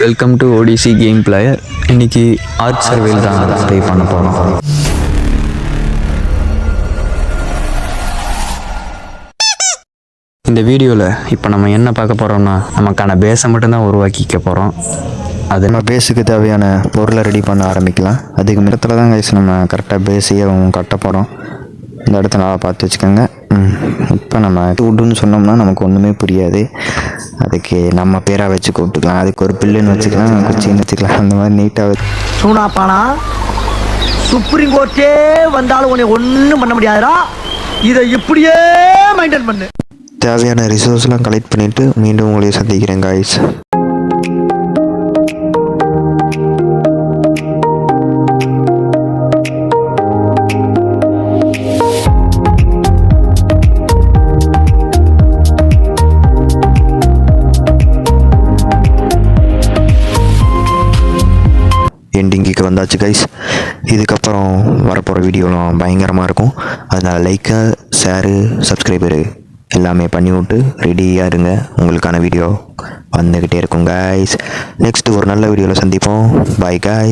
Welcome to ODC game player. இன்னைக்கு Ark survival தான் play பண்ண போகிறோம். இந்த வீடியோவில் இப்போ நம்ம என்ன பார்க்க போகிறோம்னா, நமக்கான பேஸை மட்டும்தான் உருவாக்கிக்க போகிறோம். அது நம்ம பேஸுக்கு தேவையான பொருளை ரெடி பண்ண ஆரம்பிக்கலாம். அதுக்கு மிடத்தில் தான் கைஸ் நம்ம கரெக்டாக பேஸையே கட்ட போகிறோம். இந்த இடத்த நல்லா பார்த்து வச்சுக்கோங்க. இப்போ நம்ம வுட்டுன்னு சொன்னோம்னா நமக்கு ஒன்றுமே புரியாது. அதுக்கு நம்ம பேராக வச்சு கூப்பிட்டுக்கலாம். அதுக்கு ஒரு பில்லுன்னு வச்சுக்கலாம், குச்சின்னு வச்சுக்கலாம். அந்த மாதிரி நீட்டாக சூனாப்பானா சுப்ரீம் கோர்ட்டே வந்தாலும் உன்னை ஒன்றும் பண்ண முடியாதுடா. இதை இப்படியே மெயின்டைன் பண்ணு. தேவையான ரிசோர்ஸ்லாம் கலெக்ட் பண்ணிவிட்டு மீண்டும் உங்களையும் சந்திக்கிறேன் காய்ஸ். எண்டிங்குக்கு வந்தாச்சு கைஸ். இதுக்கப்புறம் வரப்போகிற வீடியோலாம் பயங்கரமாக இருக்கும். அதனால் லைக்கு, ஷேரு, சப்ஸ்கிரைபரு எல்லாமே பண்ணி விட்டு ரெடியாக இருங்க. உங்களுக்கான வீடியோ வந்துக்கிட்டே இருக்கும் கைஸ். நெக்ஸ்ட்டு ஒரு நல்ல வீடியோவில் சந்திப்போம். Bye guys.